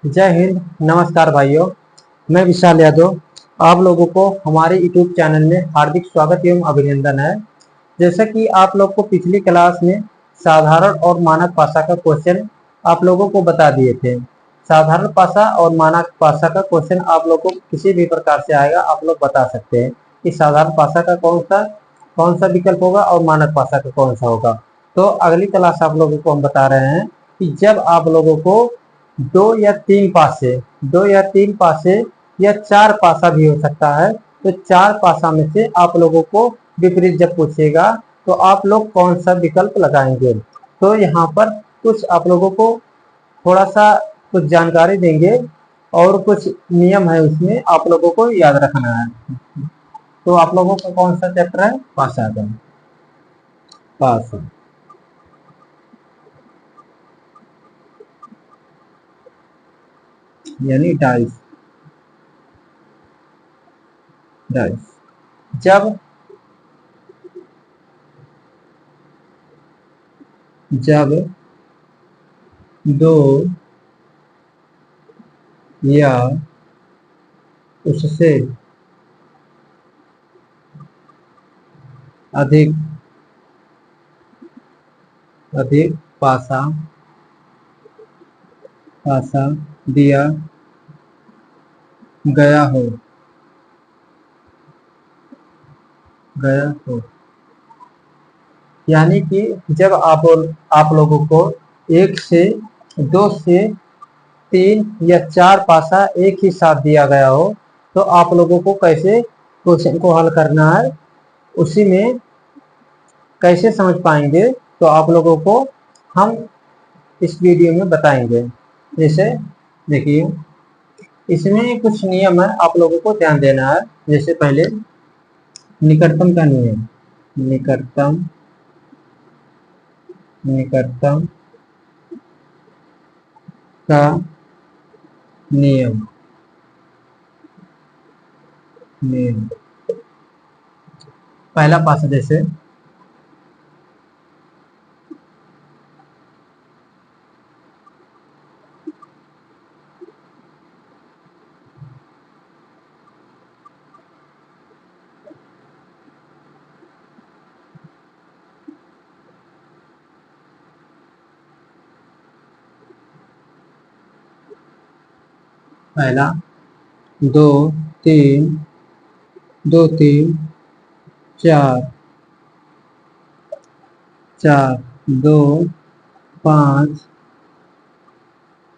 जय हिंद। नमस्कार भाइयों, मैं विशाल यादव। आप लोगों को हमारे यूट्यूब चैनल में हार्दिक स्वागत एवं अभिनंदन है। जैसा कि आप लोग को पिछली क्लास में साधारण और मानक भाषा का क्वेश्चन आप लोगों को बता दिए थे। साधारण भाषा और मानक भाषा का क्वेश्चन आप लोग को किसी भी प्रकार से आएगा, आप लोग बता सकते हैं कि साधारण भाषा का कौन सा विकल्प होगा और मानक भाषा का कौन सा होगा। तो अगली क्लास आप लोगों को हम बता रहे हैं कि जब आप लोगों को दो या तीन पासे या चार पासा भी हो सकता है, तो चार पासा में से आप लोगों को विपरीत जब पूछेगा तो आप लोग कौन सा विकल्प लगाएंगे। तो यहाँ पर कुछ आप लोगों को थोड़ा सा कुछ जानकारी देंगे और कुछ नियम है, उसमें आप लोगों को याद रखना है। तो आप लोगों का कौन सा चैप्टर है? पासा का। पासा यानी डाइस। डाइस जब जब दो या उससे अधिक अधिक पासा पासा दिया गया हो गया हो यानी कि जब आप लोगों को एक से दो से तीन या चार पासा एक ही साथ दिया गया हो, तो आप लोगों को कैसे क्वेश्चन को हल करना है, उसी में कैसे समझ पाएंगे, तो आप लोगों को हम इस वीडियो में बताएंगे। जैसे देखिए, इसमें कुछ नियम है, आप लोगों को ध्यान देना है। जैसे पहले निकटतम का नियम। निकटतम निकटतम का नियम नियम पहला पासा जैसे पहला दो तीन दो तीन चार चार दो पाँच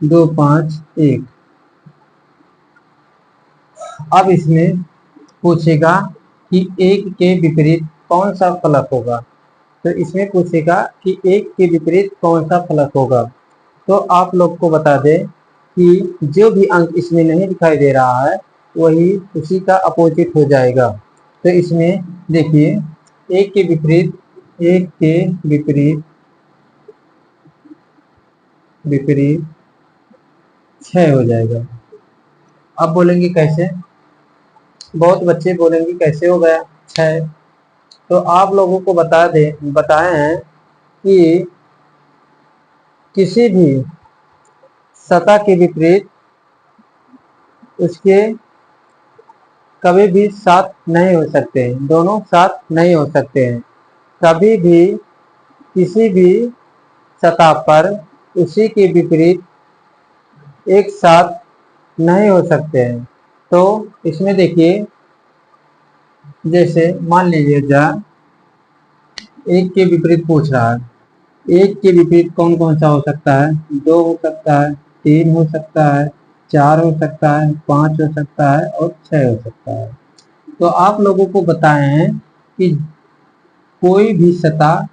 दो पाँच एक। अब इसमें पूछेगा कि एक के विपरीत कौन सा फलक होगा। तो इसमें पूछेगा कि एक के विपरीत कौन सा फलक होगा। तो आप लोग को बता दें कि जो भी अंक इसमें नहीं दिखाई दे रहा है वही उसी का अपोजिट हो जाएगा। तो इसमें देखिए, एक के विपरीत एक के विपरीत विपरीत 6 हो जाएगा। अब बोलेंगे कैसे? बहुत बच्चे बोलेंगे कैसे हो गया 6। तो आप लोगों को बताए हैं कि किसी भी सतह के विपरीत उसके कभी भी साथ नहीं हो सकते हैं, दोनों साथ नहीं हो सकते हैं। कभी भी किसी भी सतह पर उसी के विपरीत एक साथ नहीं हो सकते हैं। तो इसमें देखिए, जैसे मान लीजिए एक के विपरीत पूछ रहा है। एक के विपरीत कौन कौन सा हो सकता है? दो हो सकता है, तीन हो सकता है, चार हो सकता है, पांच हो सकता है और 6 हो सकता है। तो आप लोगों को बताए हैं कि कोई भी सतह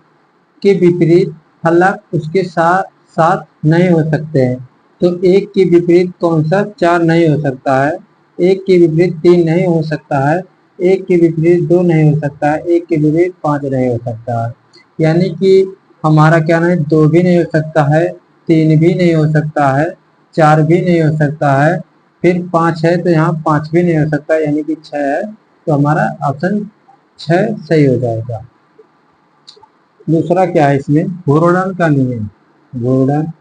के विपरीत फलक उसके साथ साथ नहीं हो सकते हैं। तो एक के विपरीत कौन सा 4 नहीं हो सकता है, एक के विपरीत 3 नहीं हो सकता है, एक के विपरीत 2 नहीं हो सकता है, एक के विपरीत 5 नहीं हो सकता है। यानी कि हमारा क्या नाम है, 2 भी नहीं हो सकता है, 3 भी नहीं हो सकता है, 4 भी नहीं हो सकता है, फिर 5 है तो यहाँ 5 भी नहीं हो सकता, यानी कि 6 है। तो हमारा ऑप्शन 6 सही हो जाएगा। दूसरा क्या है इसमें? घूर्णन का नियम। घूर्णन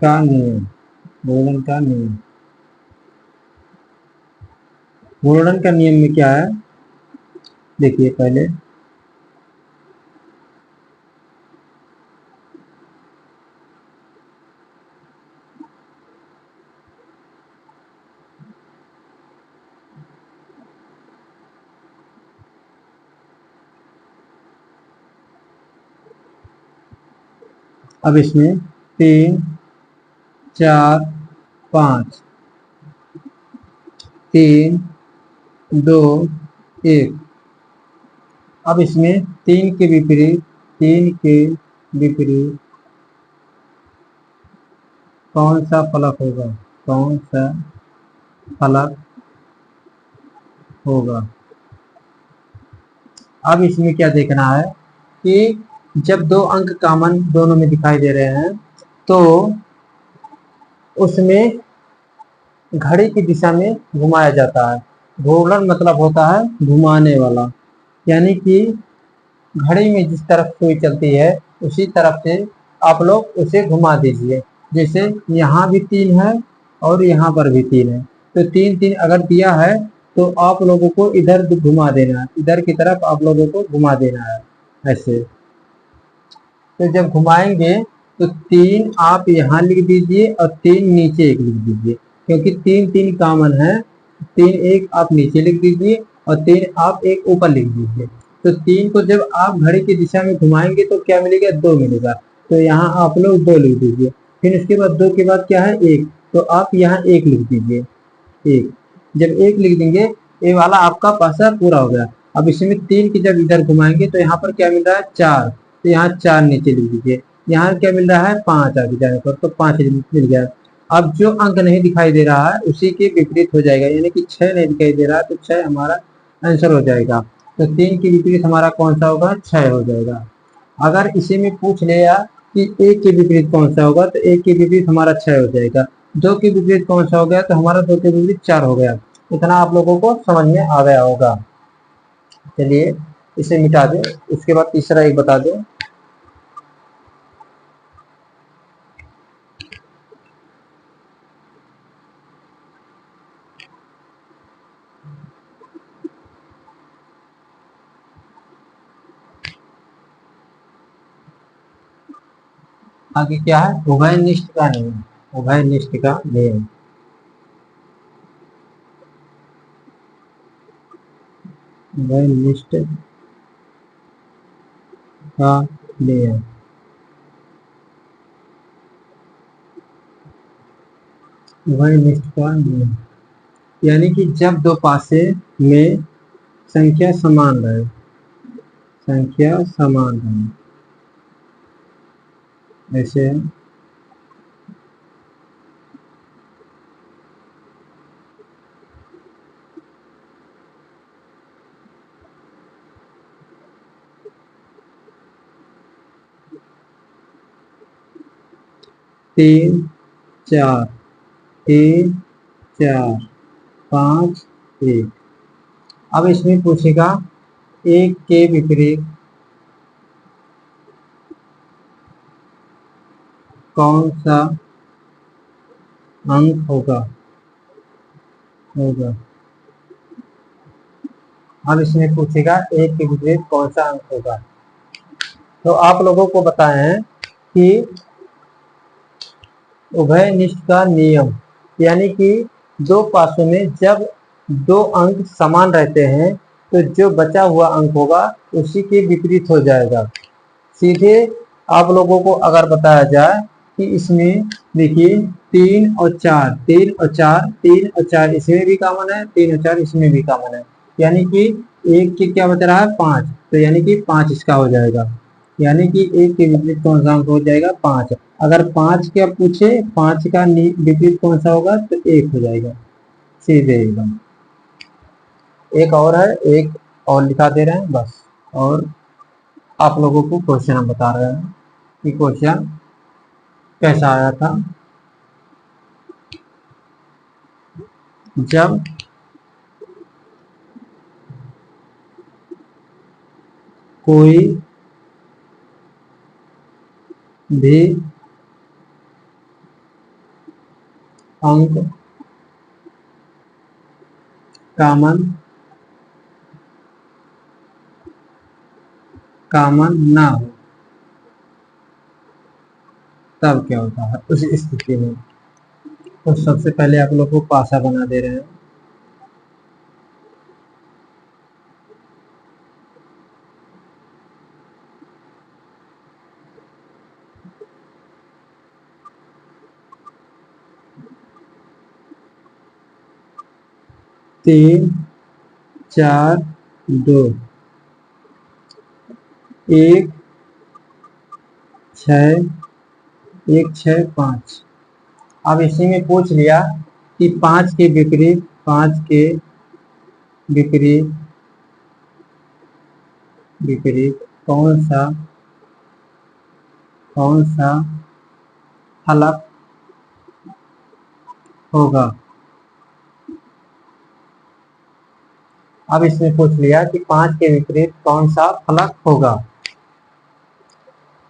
का नियम, गुणन का नियम। गुणन का नियम में क्या है, देखिए पहले अब इसमें 3 4 5, 3 2 1। अब इसमें 3 के विपरीत कौन सा फलक होगा, कौन सा फलक होगा। अब इसमें क्या देखना है कि जब दो अंक कॉमन दोनों में दिखाई दे रहे हैं तो उसमें घड़ी की दिशा में घुमाया जाता है। घूर्णन मतलब होता है घुमाने वाला, यानी कि घड़ी में जिस तरफ सुई चलती है उसी तरफ से आप लोग उसे घुमा दीजिए। जैसे यहाँ भी 3 है और यहाँ पर भी 3 है, तो 3 3 अगर दिया है तो आप लोगों को इधर घुमा देना है, इधर की तरफ आप लोगों को घुमा देना है ऐसे। तो जब घुमाएंगे तो 3 आप यहाँ लिख दीजिए और 3 नीचे एक लिख दीजिए, क्योंकि 3 3 कॉमन है। 3 एक आप नीचे लिख दीजिए और 3 आप एक ऊपर लिख दीजिए। तो 3 को जब आप घड़ी की दिशा में घुमाएंगे तो क्या मिलेगा, 2 मिलेगा। तो यहाँ आप लोग 2 लिख दीजिए। फिर इसके बाद 2 के बाद क्या है, 1, तो आप यहाँ 1 लिख दीजिए। 1 जब 1 लिख देंगे, ये वाला आपका पासा पूरा हो गया। अब इसमें 3 की जब इधर घुमाएंगे तो यहाँ पर क्या मिल रहा है, 4, तो यहाँ 4 नीचे लिख दीजिए। यहाँ क्या मिल रहा है, 5 आगे जाने पर, तो 5 मिल गया। अब जो अंक नहीं दिखाई दे रहा है उसी के विपरीत हो जाएगा, यानी कि 6 नहीं दिखाई दे रहा है तो 6 हमारा आंसर हो जाएगा। तो 3 के विपरीत हमारा कौन सा होगा, 6 हो जाएगा। अगर इसी में पूछ लिया कि 1 के विपरीत कौन सा होगा, तो 1 के विपरीत हमारा 6 हो जाएगा। 2 के विपरीत कौन सा हो गया, तो हमारा 2 के विपरीत 4 हो गया। इतना आप लोगों को समझ में आ गया होगा। चलिए इसे मिटा दो, उसके बाद तीसरा एक बता दो। आगे क्या है, उभयनिष्ठ का नियम, उभयनिष्ठ का नियम, उभयनिष्ठ का नियम। उभयनिष्ठ का नियम यानी कि जब दो पासे में संख्या समान रहे, संख्या समान रहे, ऐसे 3 4, 3 4 5 1। अब इसमें पूछेगा 1 के विपरीत कौन सा अंक होगा, होगा। अब इसमें पूछेगा 1 के विपरीत कौन सा अंक होगा। तो आप लोगों को बताए हैं कि उभयनिष्ठ का नियम यानी कि दो पासों में जब दो अंक समान रहते हैं तो जो बचा हुआ अंक होगा उसी के विपरीत हो जाएगा। सीधे आप लोगों को अगर बताया जाए कि इसमें देखिए 3 और 4, 3 और 4, 3 और 4 इसमें भी कॉमन है, 3 और 4 इसमें भी कॉमन है, यानी कि एक के क्या बच रहा है, 5, तो यानी कि 5 इसका हो जाएगा। यानी कि 1 के विपरीत कौन सा अंक हो जाएगा, 5। अगर 5 का पूछे 5 का विपरीत कौन सा होगा तो 1 हो जाएगा, सीधे एकदम। एक और है, एक और लिखा दे रहे हैं बस। और आप लोगों को क्वेश्चन हम बता रहे हैं कि क्वेश्चन कैसा आया था। जब कोई भी अंक कॉमन ना हो तब क्या होता है उस स्थिति में। तो सबसे पहले आप लोग को पासा बना दे रहे हैं। तीन, चार, दो, एक, छः, एक, छः, पाँच। अब इसी में पूछ लिया कि पाँच के विपरीत विपरीत कौन सा फलक होगा। अब इसमें पूछ लिया कि पाँच के विपरीत कौन सा फलक होगा।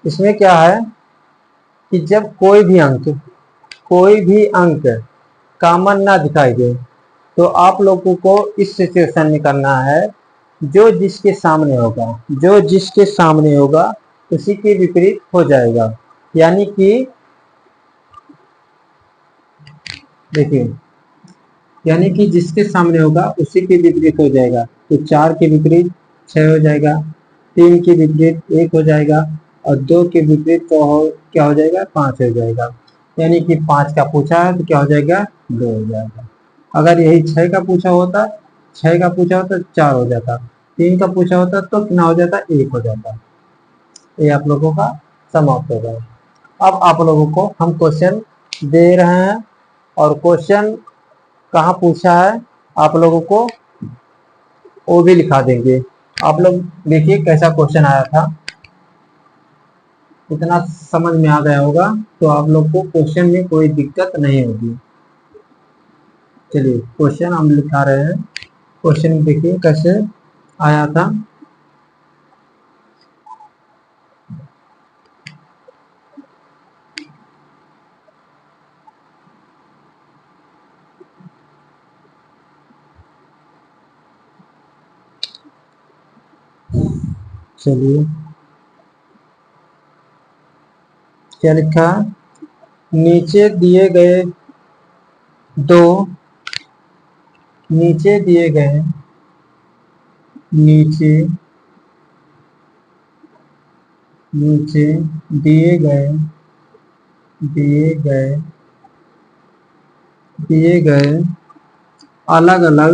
इसमें क्या है कि जब कोई भी अंक कॉमन ना दिखाई दे तो आप लोगों को इस सिचुएशन में करना है जो जिसके सामने होगा उसी के विपरीत हो जाएगा। यानी कि देखिए, यानी कि जिसके सामने होगा उसी के विपरीत हो जाएगा। तो चार के विपरीत छह हो जाएगा, तीन के विपरीत एक हो जाएगा और दो के विपरीत क्या हो जाएगा, पांच हो जाएगा। यानी कि पांच का पूछा है तो क्या हो जाएगा, दो हो जाएगा। अगर यही छह का पूछा होता चार हो जाता, तीन का पूछा होता तो कितना हो जाता, एक हो जाता। ये आप लोगों का समाप्त हो गया। अब आप लोगों को हम क्वेश्चन दे रहे हैं और क्वेश्चन कहाँ पूछा है आप लोगों को वो भी लिखा देंगे। आप लोग देखिए कैसा क्वेश्चन आया था, इतना समझ में आ गया होगा तो आप लोग को क्वेश्चन में कोई दिक्कत नहीं होगी। चलिए क्वेश्चन हम लिखा रहे हैं। क्वेश्चन देखिए कैसे आया था। चलिए क्या लिखा, नीचे दिए गए दो नीचे दिए गए नीचे नीचे दिए गए दिए गए अलग अलग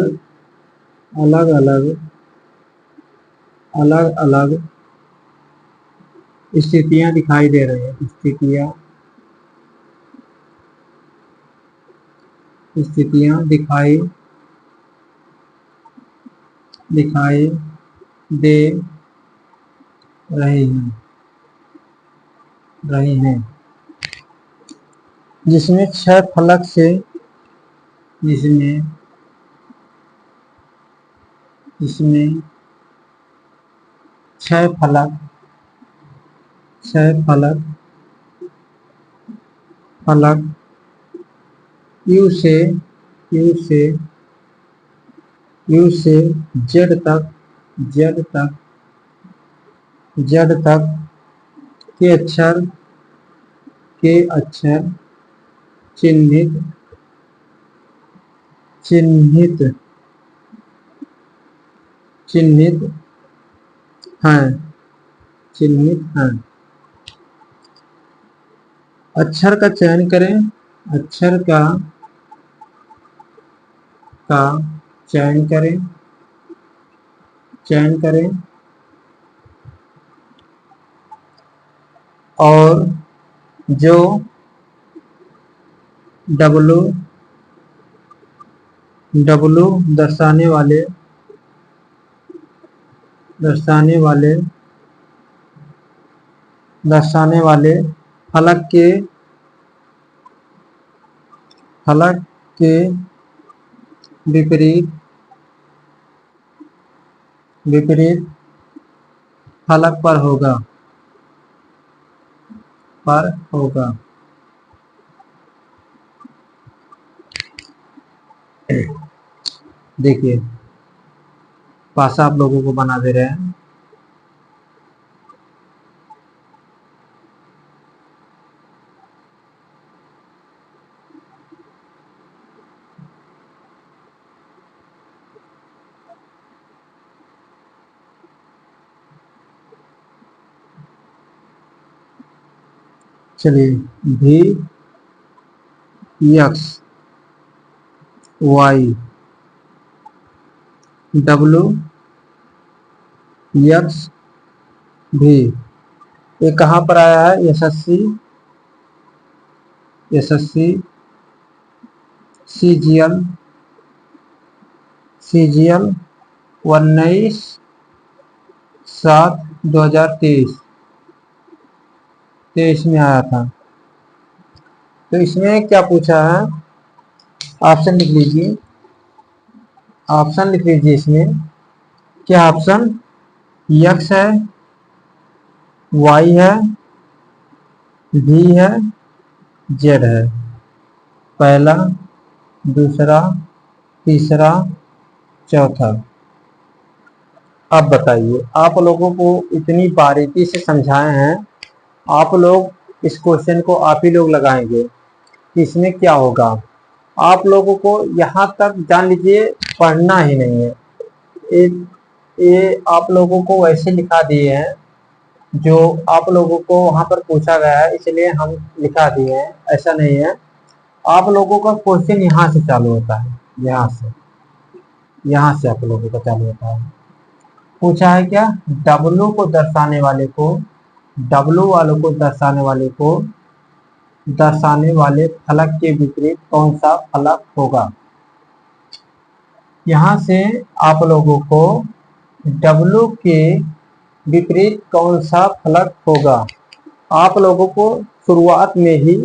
अलग अलग अलग अलग स्थितियां दिखाई दे रही है। स्थितियां दिखाई दे रही हैं जिसमें छह फलक से जिसमें जिसमें छह फलक यू से यू से यू से जेड तक जेड तक के अक्षर चिन्हित चिन्हित चिन्हित हैं अक्षर का चयन करें। अक्षर का चयन करें और जो डब्लू डब्लू दर्शाने वाले फलक के विपरीत विपरीत फलक पर होगा। देखिए पासा आप लोगों को बना दे रहे हैं। चलिए भी एक्स वाई डब्लू एक्स भी, ये कहाँ पर आया है? यशस्वी यशस्वी सीजीएल सीजीएल 19/7/2023 में आया था। तो इसमें क्या पूछा है? ऑप्शन लिख लीजिए, ऑप्शन लिख लीजिए इसमें। क्या ऑप्शन? एक्स है, वाई है, भी है, जेड है। पहला, दूसरा, तीसरा, चौथा। अब बताइए, आप लोगों को इतनी बारीकी से समझाए हैं, आप लोग इस क्वेश्चन को आप ही लोग लगाएंगे कि इसमें क्या होगा। आप लोगों को यहाँ तक जान लीजिए पढ़ना ही नहीं है। ये आप लोगों को वैसे लिखा दिए हैं जो आप लोगों को वहां पर पूछा गया है, इसलिए हम लिखा दिए हैं, ऐसा नहीं है। आप लोगों का क्वेश्चन यहाँ से चालू होता है, यहाँ से आप लोगों का चालू होता है। पूछा है क्या? डब्लू को दर्शाने वाले को, डब्लू वालों को दर्शाने वाले फलक के विपरीत कौन सा फलक होगा। यहाँ से आप लोगों को डब्लू के विपरीत कौन सा फलक होगा, आप लोगों को शुरुआत में ही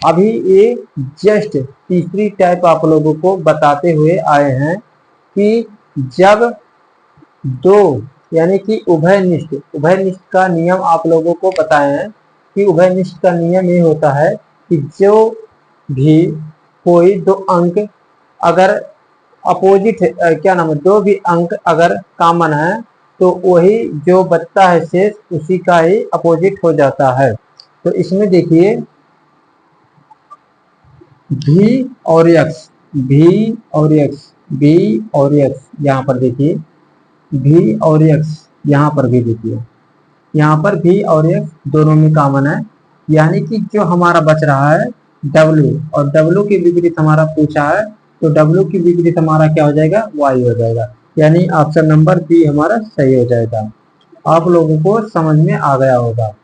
अभी ये जस्ट तीसरी टाइप आप लोगों को बताते हुए आए हैं कि जब दो यानी कि उभयनिष्ठ का नियम आप लोगों को बताए हैं कि उभयनिष्ठ का नियम ये होता है कि जो भी कोई दो अंक अगर अपोजिट क्या नाम है, दो भी अंक अगर कॉमन है तो वही जो बचता है शेष उसी का ही अपोजिट हो जाता है। तो इसमें देखिए भी और एक्स, भी और एक्स, भी और एक्स, यहाँ पर देखिए भी और एक्स, यहाँ पर भी देखिए, यहाँ पर भी और एक्स दोनों में कॉमन है। यानी कि जो हमारा बच रहा है डब्ल्यू, और डब्ल्यू के विपरीत हमारा पूछा है तो डब्ल्यू के विपरीत हमारा क्या हो जाएगा? वाई हो जाएगा। यानी ऑप्शन नंबर बी हमारा सही हो जाएगा। आप लोगों को समझ में आ गया होगा।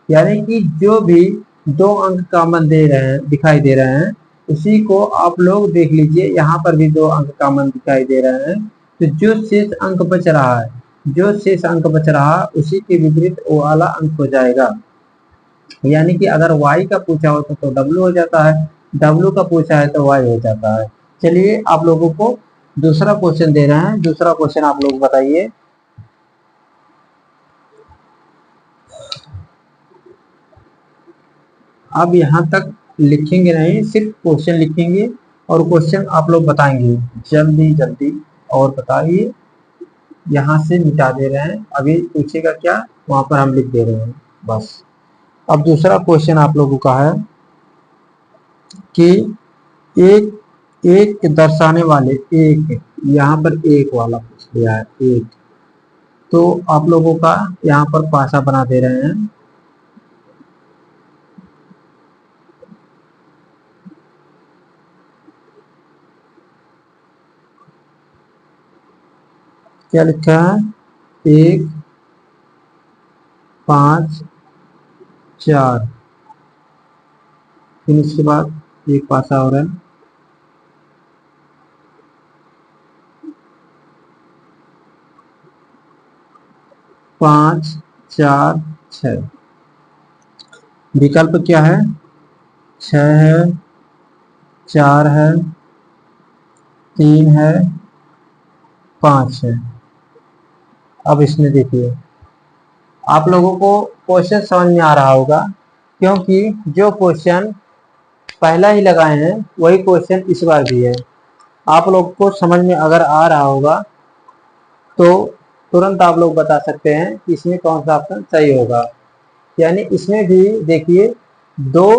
यानी कि जो भी दो अंक कॉमन दे रहे हैं, दिखाई दे रहे हैं, उसी को आप लोग देख लीजिए, यहाँ पर भी दो अंक कॉमन दिखाई दे रहे हैं। तो जो शेष अंक बच रहा है, जो शेष अंक बच रहा उसी के विपरीत वो वाला अंक हो जाएगा। यानी कि अगर y का पूछा हो तो w हो जाता है, w का पूछा है तो y हो जाता है। चलिए आप लोगों को दूसरा क्वेश्चन दे रहे हैं, दूसरा क्वेश्चन आप लोग बताइए। अब यहाँ तक लिखेंगे नहीं, सिर्फ क्वेश्चन लिखेंगे और क्वेश्चन आप लोग बताएंगे जल्दी जल्दी। और बताइए, यहाँ से मिटा दे रहे हैं, अभी पूछेगा क्या वहां पर हम लिख दे रहे हैं बस। अब दूसरा क्वेश्चन आप लोगों का है कि एक एक दर्शाने वाले, एक यहाँ पर एक वाला पूछ लिया है, एक। तो आप लोगों का यहाँ पर पासा बना दे रहे हैं। क्या लिखा है? 1 5 4, फिर इसके बाद एक पासा हो रहा है, 5 4 6। विकल्प क्या है? 6 है, 4 है, 3 है, 5 है। अब इसमें देखिए आप लोगों को क्वेश्चन समझ में आ रहा होगा, क्योंकि जो क्वेश्चन पहला ही लगाए हैं वही क्वेश्चन इस बार भी है। आप लोग को समझ में अगर आ रहा होगा तो तुरंत आप लोग बता सकते हैं कि इसमें कौन सा ऑप्शन सही होगा। यानी इसमें भी देखिए दो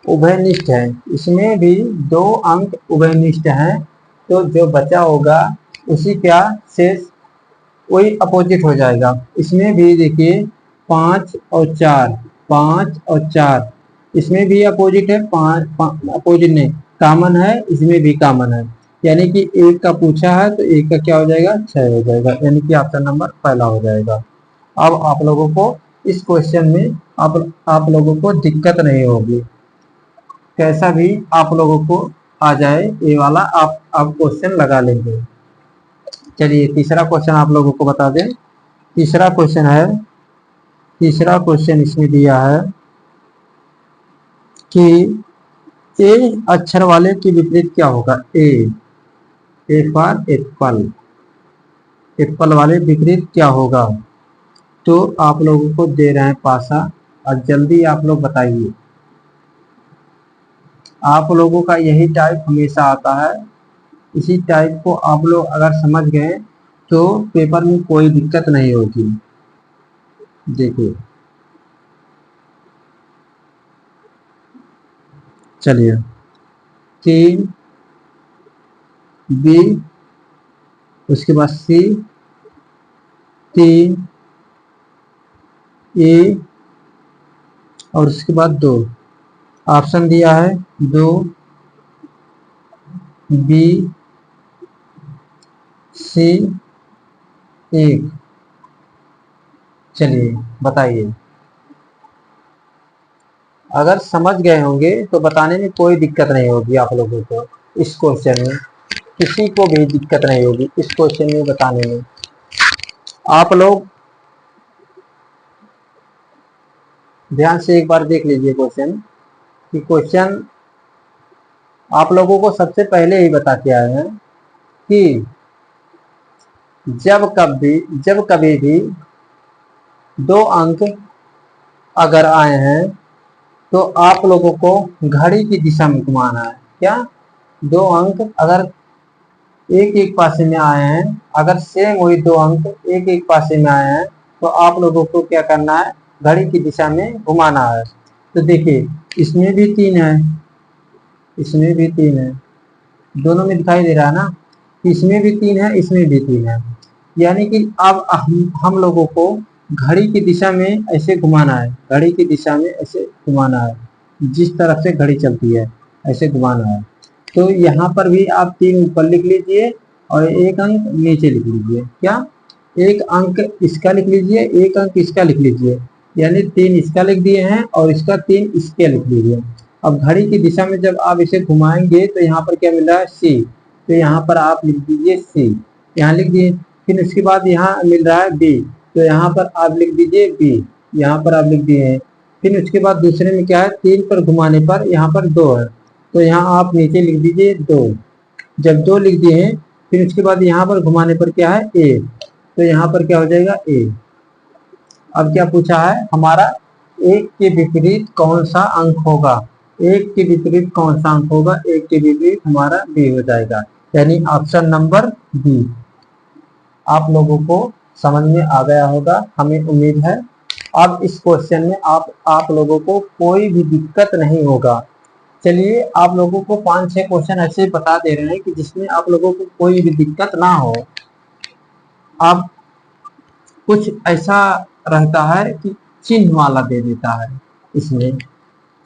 उभयनिष्ठ है, इसमें भी दो अंक उभयनिष्ठ हैं, तो जो बचा होगा उसी का शेष वही अपोजिट हो जाएगा। इसमें भी देखिए 5 और 4, 5 और 4, इसमें भी अपोजिट है, अपोजिट नहीं कॉमन है, इसमें भी कॉमन है। यानी कि एक का पूछा है तो एक का क्या हो जाएगा, 6 हो जाएगा, यानी कि ऑप्शन नंबर पहला हो जाएगा। अब आप लोगों को इस क्वेश्चन में आप लोगों को दिक्कत नहीं होगी, कैसा भी आप लोगों को आ जाए ये वाला आप क्वेश्चन लगा लेंगे। चलिए तीसरा क्वेश्चन आप लोगों को बता दें। तीसरा क्वेश्चन है, तीसरा क्वेश्चन इसमें दिया है कि ए अक्षर वाले के विपरीत क्या होगा। ए फॉर एप्पल, एप्पल वाले विपरीत क्या होगा। तो आप लोगों को दे रहे हैं पासा, और जल्दी आप लोग बताइए। आप लोगों का यही टाइप हमेशा आता है, इसी टाइप को आप लोग अगर समझ गए तो पेपर में कोई दिक्कत नहीं होगी। देखिए चलिए 3 बी, उसके बाद C 3 ए, और उसके बाद 2 ऑप्शन दिया है, 2 B C 1। चलिए बताइए, अगर समझ गए होंगे तो बताने में कोई दिक्कत नहीं होगी आप लोगों को। इस क्वेश्चन में किसी को भी दिक्कत नहीं होगी, इस क्वेश्चन में बताने में। आप लोग ध्यान से एक बार देख लीजिए क्वेश्चन, कि क्वेश्चन आप लोगों को सबसे पहले ही बता के आए हैं कि जब कभी भी 2 अंक अगर आए हैं तो आप लोगों को घड़ी की दिशा में घुमाना है। क्या 2 अंक अगर एक एक पासे में आए हैं, अगर सेम वही 2 अंक एक एक पासे में आए हैं तो आप लोगों को क्या करना है, घड़ी की दिशा में घुमाना है। तो देखिए इसमें भी 3 है, इसमें भी 3 है, दोनों में दिखाई दे रहा है ना, इसमें भी 3 है, इसमें भी 3 है। यानी कि अब हम लोगों को घड़ी की दिशा में ऐसे घुमाना है, घड़ी की दिशा में ऐसे घुमाना है, जिस तरफ से घड़ी चलती है ऐसे घुमाना है। तो यहाँ पर भी आप 3 ऊपर लिख लीजिए और 1 अंक नीचे लिख लीजिए। क्या 1 अंक इसका लिख लीजिए, 1 अंक इसका लिख लीजिए, यानी 3 इसका लिख दिए हैं और इसका 3 इसके लिख लीजिए। अब घड़ी की दिशा में जब आप इसे घुमाएंगे तो यहाँ पर क्या मिल रहा है, C, तो यहाँ पर आप लिख दीजिए C, यहाँ लिख दिए। फिर उसके बाद यहाँ मिल रहा है B, तो यहाँ पर आप लिख दीजिए B, यहाँ पर आप लिख दिए हैं। फिर उसके बाद दूसरे में क्या है, 3 पर घुमाने पर यहाँ पर 2 है, तो यहाँ आप नीचे लिख दीजिए 2। जब 2 लिख दिए हैं फिर उसके बाद यहाँ पर घुमाने पर क्या है, A, तो यहाँ पर क्या हो जाएगा A। अब क्या पूछा है हमारा, 1 के विपरीत कौन सा अंक होगा। 1 के विपरीत कौन सा अंक होगा, 1 के विपरीत हमारा B हो जाएगा, यानी ऑप्शन नंबर B। आप लोगों को समझ में आ गया होगा, हमें उम्मीद है। अब इस क्वेश्चन में आप लोगों को कोई भी दिक्कत नहीं होगा। चलिए आप लोगों को 5-6 क्वेश्चन ऐसे बता दे रहे हैं कि जिसमें आप लोगों को कोई भी दिक्कत ना हो। अब कुछ ऐसा रहता है कि चिन्ह वाला दे देता है, इसमें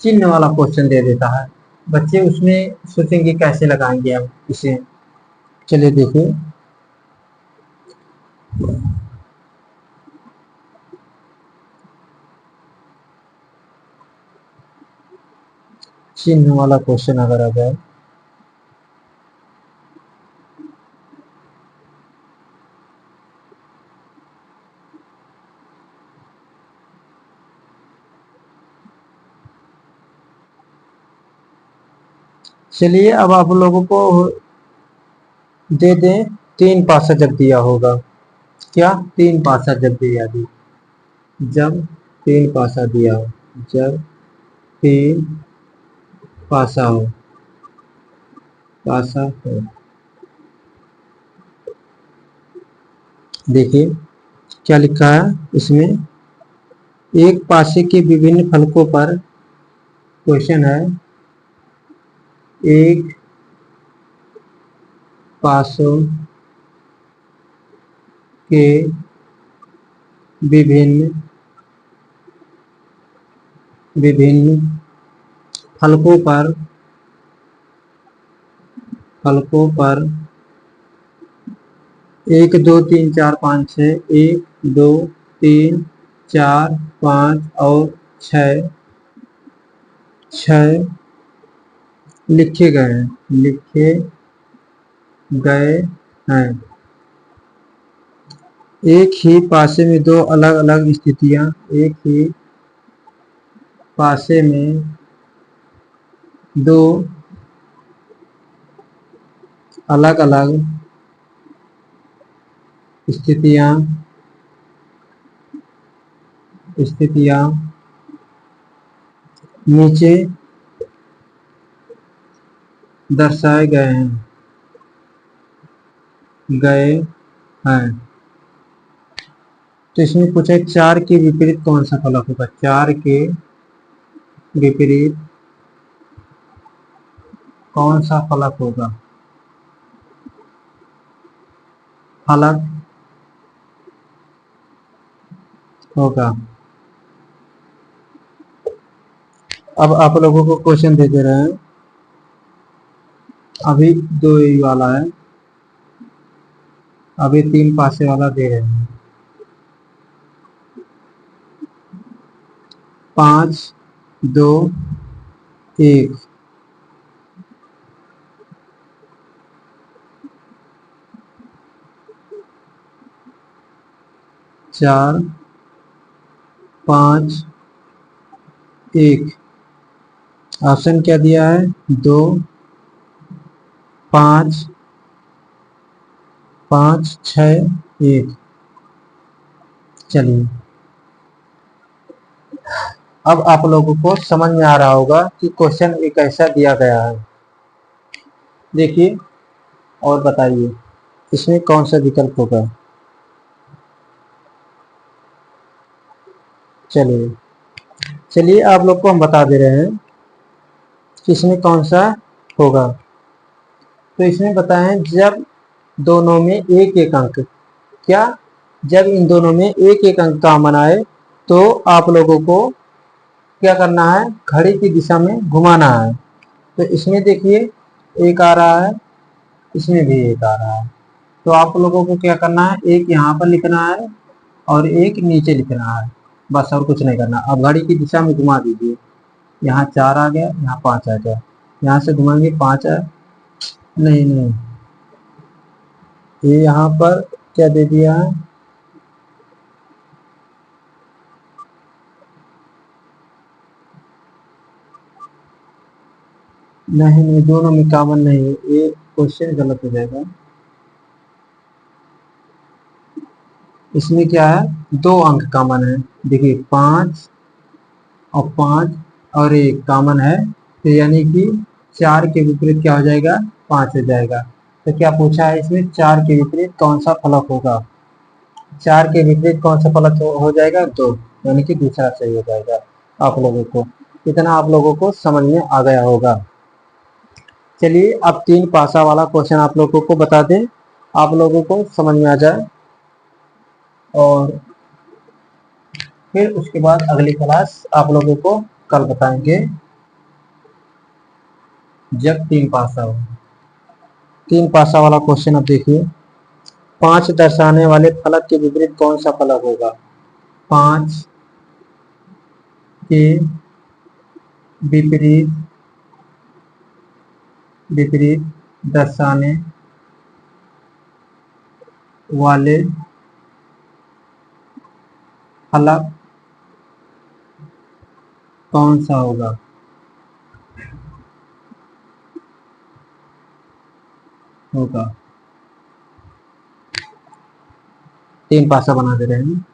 चिन्ह वाला क्वेश्चन दे देता है, बच्चे उसमें सोचेंगे कैसे लगाएंगे हम इसे। चलिए देखिए, चिन्ह वाला क्वेश्चन अगर आ जाए, चलिए अब आप लोगों को दे दें 3 पासा जब दिया होगा। क्या 3 पासा जब दिया दी, जब 3 पासा दिया हो, जब 3 पासा हो, पासा हो, देखिए क्या लिखा है इसमें, एक पासे के विभिन्न फलकों पर, क्वेश्चन है, एक पासों के विभिन्न विभिन्न फलकों पर 1 2 3 4 5 6, 1 2 3 4 5 और 6 लिखे गए हैं। एक ही पासे में दो अलग अलग स्थितियां, एक ही पासे में दो अलग अलग स्थितियां नीचे दर्शाए गए हैं। तो इसमें पूछा है 4 के विपरीत कौन सा फलक होगा। 4 के विपरीत कौन सा फलक होगा। अब आप लोगों को क्वेश्चन दे दे रहे हैं, अभी दो ही वाला है, अभी 3 पासे वाला दे रहे हैं। 5 2 1, 4 5 1। ऑप्शन क्या दिया है, 2 5 5 6 1। चलिए अब आप लोगों को समझ में आ रहा होगा कि क्वेश्चन एक ऐसा दिया गया है। देखिए और बताइए इसमें कौन सा विकल्प होगा। चलिए चलिए आप लोग को हम बता दे रहे हैं कि इसमें कौन सा होगा। तो इसमें बताएं, जब दोनों में एक एक अंक, क्या, जब इन दोनों में एक एक अंक कॉमन आए तो आप लोगों को क्या करना है, घड़ी की दिशा में घुमाना है। तो इसमें देखिए एक आ रहा है, इसमें भी एक आ रहा है। तो आप लोगों को क्या करना है, एक यहाँ पर लिखना है और एक नीचे लिखना है, बस और कुछ नहीं करना। अब घड़ी की दिशा में घुमा दीजिए, यहाँ 4 आ गया, यहाँ 5 आ गया, यहाँ से घुमाएंगे 5 है, नहीं नहीं, ये यहाँ पर क्या दे दिया है, नहीं नहीं, दोनों में कॉमन नहीं है, ये क्वेश्चन गलत हो जाएगा। इसमें क्या है, 2 अंक कॉमन है। देखिए 5 और 5 और 1 कॉमन है, तो यानी कि 4 के विपरीत क्या हो जाएगा, 5 हो जाएगा। तो क्या पूछा है इसमें, 4 के विपरीत कौन सा फलक होगा। 4 के विपरीत कौन सा फलक हो जाएगा, 2, यानी कि दूसरा सही हो जाएगा। आप लोगों को इतना आप लोगों को समझ में आ गया होगा। चलिए अब 3 पासा वाला क्वेश्चन आप लोगों को बता दें, आप लोगों को समझ में आ जाए, और फिर उसके बाद अगली क्लास आप लोगों को कल बताएंगे जब 3 पासा हो। 3 पासा वाला क्वेश्चन अब देखिए, 5 दर्शाने वाले फलक के विपरीत कौन सा फलक होगा। 5 के विपरीत विपरीत दर्शाने वाले फलक कौन सा होगा। 3 पासा बना दे रहे हैं।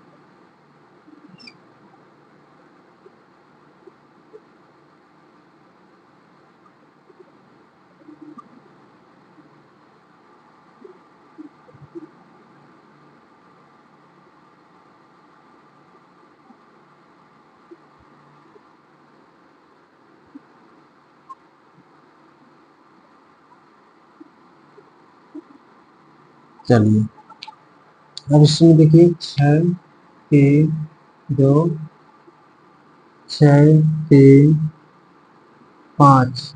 चलिए अब इसमें देखिए 6 3 2 6 3 5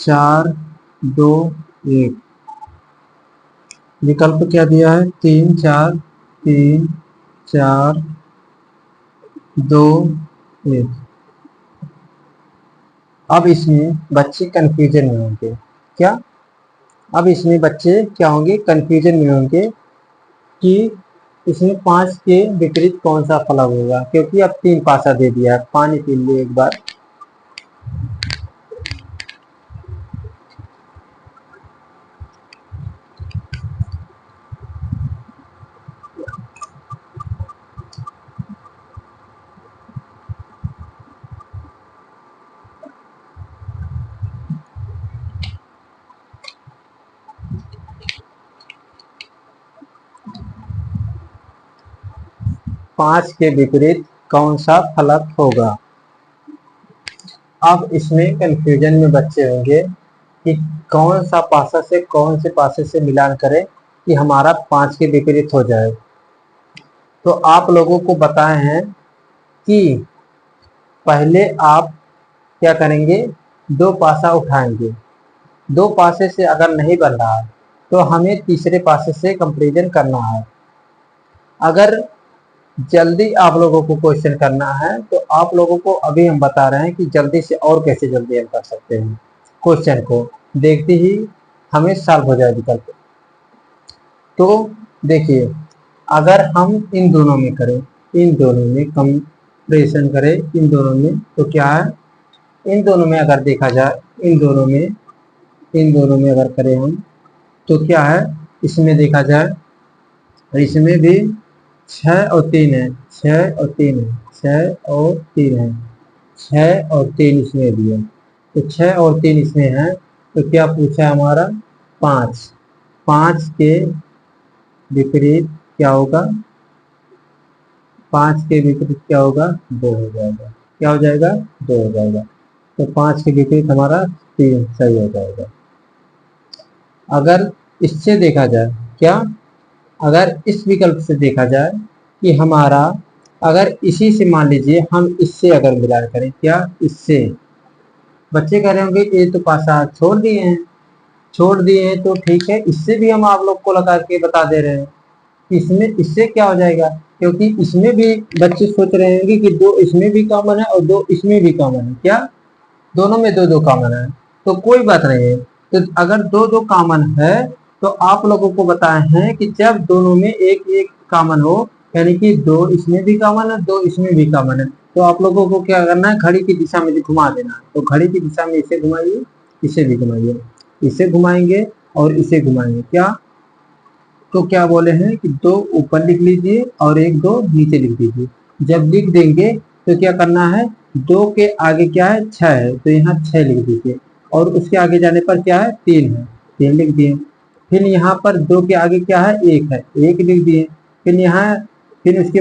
4 2 1। विकल्प क्या दिया है? 3 4 3 4 2 1। अब इसमें बच्चे कंफ्यूजन में होंगे। क्या? अब इसमें बच्चे क्या होंगे? कंफ्यूजन में होंगे कि इसमें 5 के विपरीत कौन सा फलन होगा, क्योंकि अब 3 पासा दे दिया है। पानी पी लिए एक बार। 5 के विपरीत कौन सा फलक होगा? अब इसमें कंफ्यूजन में बच्चे होंगे कि कौन सा पासा से कौन से पासे से मिलान करें कि हमारा 5 के विपरीत हो जाए। तो आप लोगों को बताए हैं कि पहले आप क्या करेंगे? 2 पासा उठाएंगे। 2 पासे से अगर नहीं बन रहा है तो हमें तीसरे पासे से कंपेरिजन करना है। अगर जल्दी आप लोगों को क्वेश्चन करना है तो आप लोगों को अभी हम बता रहे हैं कि जल्दी से और कैसे जल्दी हम कर सकते हैं क्वेश्चन को, देखते ही हमें सॉल्व हो जाए विकल्प। तो देखिए, अगर हम इन दोनों में करें, इन दोनों में कंपेरिजन करें, इन दोनों में, तो क्या है? इन दोनों में अगर देखा जाए, इन दोनों में अगर करें हम, तो क्या है? इसमें देखा जाए, इसमें भी 6 और 3 है, 6 और 3 है, 6 और 3 है, 6 और 3 इसमें भी है। तो 6 और 3 इसमें है, तो क्या पूछा है हमारा? 5। 5 के विपरीत क्या होगा? 5 के विपरीत क्या होगा? 2 हो जाएगा। क्या हो जाएगा? 2 हो जाएगा। तो 5 के विपरीत हमारा 3 सही हो जाएगा। अगर इससे देखा जाए, क्या? अगर इस विकल्प से देखा जाए कि हमारा, अगर इसी से मान लीजिए हम इससे अगर मिलान करें, क्या? इससे बच्चे कह रहे होंगे ये तो पासा छोड़ दिए हैं, छोड़ दिए हैं तो ठीक है, इससे भी हम आप लोग को लगा के बता दे रहे हैं। इसमें इससे क्या हो जाएगा? क्योंकि इसमें भी बच्चे सोच रहे होंगे कि 2 इसमें भी कॉमन है और 2 इसमें भी कॉमन है। क्या? दोनों में 2 2 कॉमन है, तो कोई बात नहीं है। तो अगर 2 2 कॉमन है तो आप लोगों को बताए हैं कि जब दोनों में एक एक कॉमन हो, यानी कि 2 इसमें भी कॉमन है, 2 इसमें भी कॉमन है, तो आप लोगों को क्या करना है? घड़ी की दिशा में घुमा देना है। तो घड़ी की दिशा में इसे घुमाइए, इसे भी घुमाइए, इसे घुमाएंगे और इसे घुमाएंगे। क्या? तो क्या बोले हैं कि 2 ऊपर लिख लीजिए और 1 2 नीचे लिख दीजिए। जब लिख देंगे तो क्या करना है? 2 के आगे क्या है? 6 है, तो यहाँ 6 लिख दीजिए। और उसके आगे जाने पर क्या है? 3 है, 3 लिख दिए। फिर यहाँ पर 2 के आगे क्या है? 1 है, 1 लिख दिए। फिर यहाँ, फिर उसके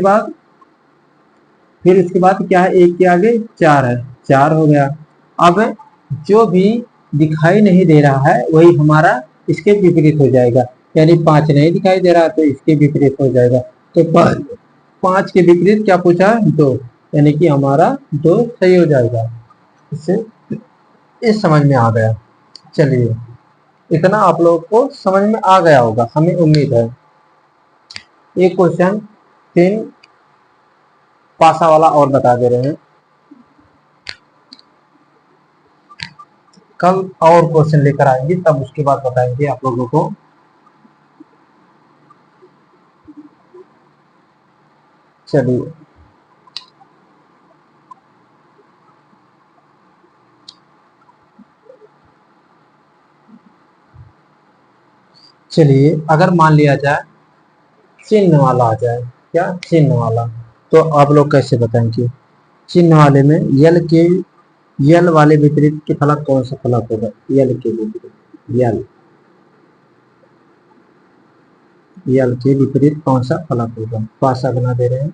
बाद क्या है? 1 के आगे 4 है, 4 हो गया। अब जो भी दिखाई नहीं दे रहा है वही हमारा इसके विपरीत हो जाएगा, यानी 5 नहीं दिखाई दे रहा तो इसके विपरीत हो जाएगा। तो 5 के विपरीत क्या पूछा है? 2, यानी कि हमारा 2 सही हो जाएगा। इससे इस समझ में आ गया। चलिए, इतना आप लोगों को समझ में आ गया होगा, हमें उम्मीद है। एक क्वेश्चन 3 पासा वाला और बता दे रहे हैं, कल और क्वेश्चन लेकर आएंगे, तब उसके बाद बताएंगे आप लोगों को। चलिए, चलिए अगर मान लिया जाए चिन्ह वाला आ जाए, क्या? चिन्ह वाला, तो आप लोग कैसे बताएंगे? चिन्ह वाले में यल वाले विपरीत के फलक कौन सा फलक होगा? यल के विपरीत, यल के विपरीत कौन सा फलक होगा? पासा बना दे रहे हैं।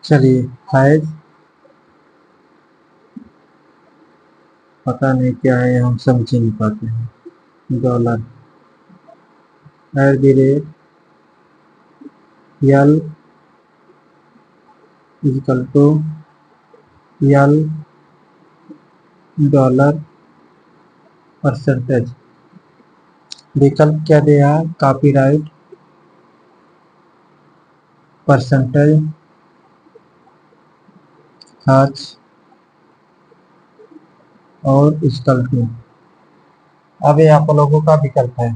चलिए हैज, पता नहीं क्या है, हम समझ ही नहीं पाते हैं। डॉलर एट द रेट यल इक्वल टू यल डॉलर परसेंटेज। विकल्प क्या दिया? कॉपीराइट परसेंटेज हर्ट्ज और इक्वल टू। अब ये आप लोगों का विकल्प है।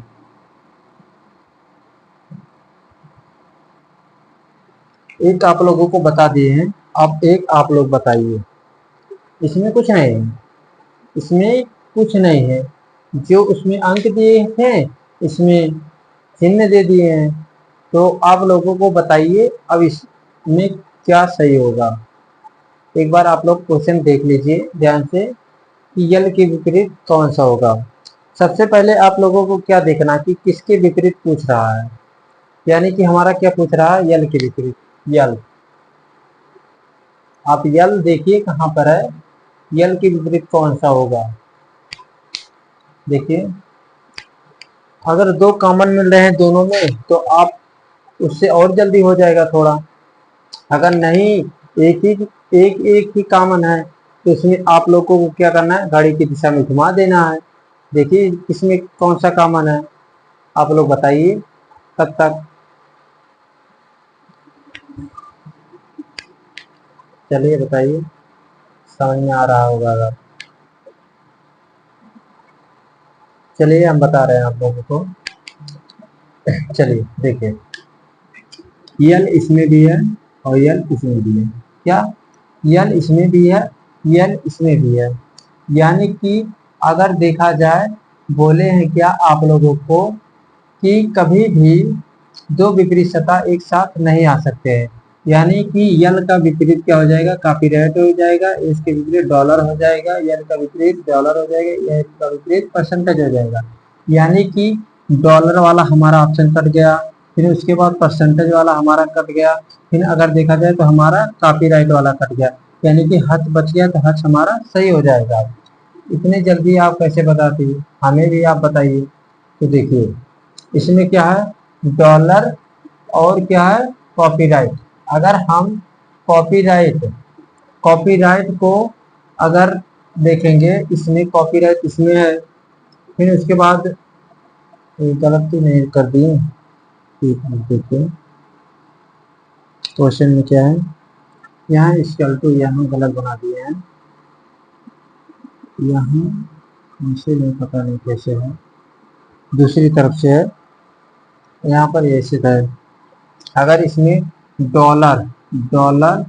एक आप लोगों को बता दिए हैं, अब एक आप लोग बताइए। इसमें कुछ नहीं है, इसमें कुछ नहीं है। जो उसमें अंक दिए हैं, इसमें चिन्ह दे दिए हैं। तो आप लोगों को बताइए अब इसमें क्या सही होगा। एक बार आप लोग क्वेश्चन देख लीजिए ध्यान से कि यल के विपरीत कौन सा होगा। सबसे पहले आप लोगों को क्या देखना कि किसके विपरीत पूछ रहा है, यानी कि हमारा क्या पूछ रहा है? यल के विपरीत। यल, आप यल देखिए कहाँ पर है, यल के विपरीत कौन सा होगा। देखिए अगर दो कॉमन मिल रहे हैं दोनों में तो आप उससे और जल्दी हो जाएगा थोड़ा। अगर नहीं, एक एक ही कॉमन है तो इसमें आप लोगों को क्या करना है? घड़ी की दिशा में घुमा देना है। देखिए इसमें कौन सा कॉमन है, आप लोग बताइए तब तक। चलिए बताइए, समझ में आ रहा होगा अगर। चलिए हम बता रहे हैं आप लोगों को। चलिए देखिए, यल इसमें भी है और यल इसमें भी है। क्या? यल इसमें भी है, यल इसमें भी है। यानी कि अगर देखा जाए, बोले हैं क्या आप लोगों को कि कभी भी दो विपरीत सतह एक साथ नहीं आ सकते हैं। यानी कि यल का विपरीत क्या हो जाएगा? कॉपीराइट हो जाएगा। इसके विपरीत डॉलर हो जाएगा। यल का विपरीत डॉलर हो जाएगा। यल का विपरीत परसेंटेज हो जाएगा। यानी कि डॉलर वाला हमारा ऑप्शन कट गया, फिर उसके बाद परसेंटेज वाला हमारा कट गया, फिर अगर देखा जाए तो हमारा कॉपीराइट वाला कट गया। यानी कि हच बच गया, तो हच हमारा सही हो जाएगा। इतने जल्दी आप कैसे बताते हैं? हमें भी आप बताइए। तो देखिए इसमें क्या है? डॉलर और क्या है? कॉपीराइट। अगर हम कॉपीराइट कॉपीराइट को अगर देखेंगे, इसमें कॉपीराइट इसमें है, फिर उसके बाद गलत तो नहीं कर दिए। ठीक है देखिए क्वेश्चन में क्या है, यहाँ इक्वल टू यहाँ गलत बना दिए हैं। यहाँ मुझे नहीं पता नहीं कैसे है, दूसरी तरफ से है। यहाँ पर ऐसे है, अगर इसमें डॉलर डॉलर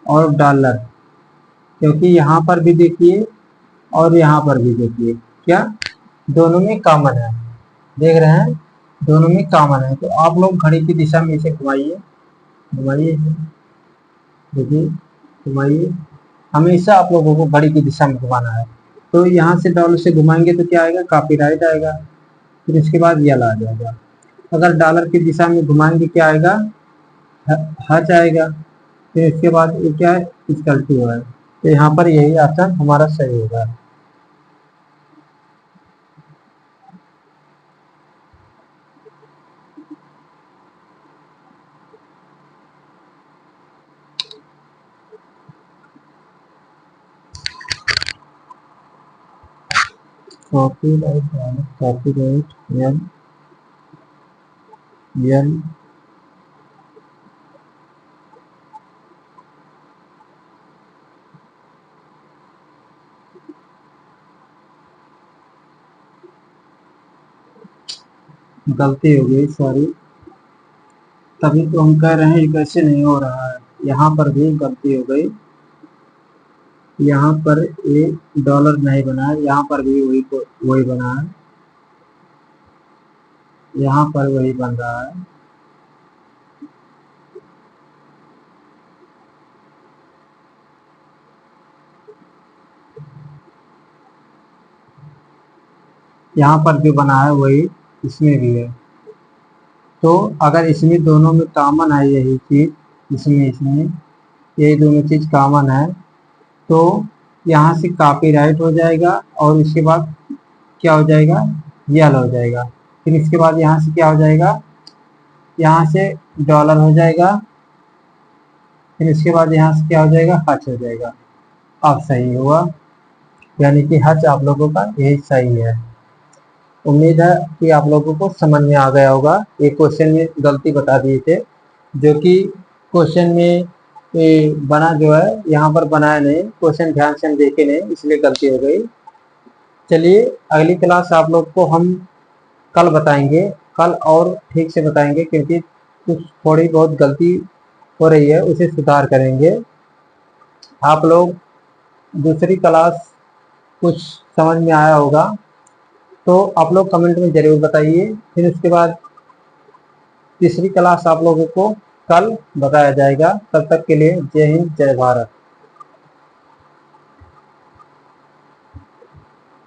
और डॉलर, क्योंकि यहाँ पर भी देखिए और यहाँ पर भी देखिए, क्या दोनों में कॉमन है? देख रहे हैं दोनों में कॉमन है। तो आप लोग घड़ी की दिशा में इसे घुमाइए, घुमाइए, देखिए घुमाइए। हमेशा आप लोगों को घड़ी की दिशा में घुमाना है। तो यहाँ से डॉलर से घुमाएंगे तो क्या आएगा? कॉपीराइट आएगा। फिर इसके बाद यल आ जाएगा। अगर डॉलर की दिशा में घुमाएंगे क्या आएगा? हच आएगा। फिर इसके बाद ये क्या है? इक्वल टू है। तो यहाँ पर यही ऑप्शन हमारा सही होगा। कॉपीराइट डॉलर कॉपीराइट यल यल गलती हो गई, सॉरी। तभी तो हम कह रहे हैं कैसे नहीं हो रहा है। यहाँ पर भी गलती हो गई। यहाँ पर एक डॉलर नहीं बना है, यहाँ पर भी वही बना है, यहाँ पर वही बन रहा है। यहाँ पर जो बना है वही इसमें भी है। तो अगर इसमें दोनों में कॉमन है यही चीज, इसमें इसमें यही दोनों चीज कॉमन है। तो यहाँ से कॉपीराइट हो जाएगा और इसके बाद क्या हो जाएगा, यल हो जाएगा। फिर इसके बाद यहाँ से क्या हो जाएगा, यहाँ से डॉलर हो जाएगा। फिर इसके बाद यहाँ से क्या हो जाएगा, हच हो जाएगा। अब सही हुआ, यानी कि हच आप लोगों का यही सही है। उम्मीद है कि आप लोगों को समझ में आ गया होगा। एक क्वेश्चन में गलती बता दिए थे, जो कि क्वेश्चन में बना जो है यहाँ पर बनाया नहीं, क्वेश्चन ध्यान से हम देखे नहीं, इसलिए गलती हो गई। चलिए अगली क्लास आप लोग को हम कल बताएंगे, कल और ठीक से बताएंगे, क्योंकि कुछ थोड़ी बहुत गलती हो रही है, उसे सुधार करेंगे। आप लोग दूसरी क्लास कुछ समझ में आया होगा तो आप लोग कमेंट में ज़रूर बताइए। फिर उसके बाद तीसरी क्लास आप लोगों को कल बताया जाएगा। तब तक के लिए जय हिंद, जय भारत।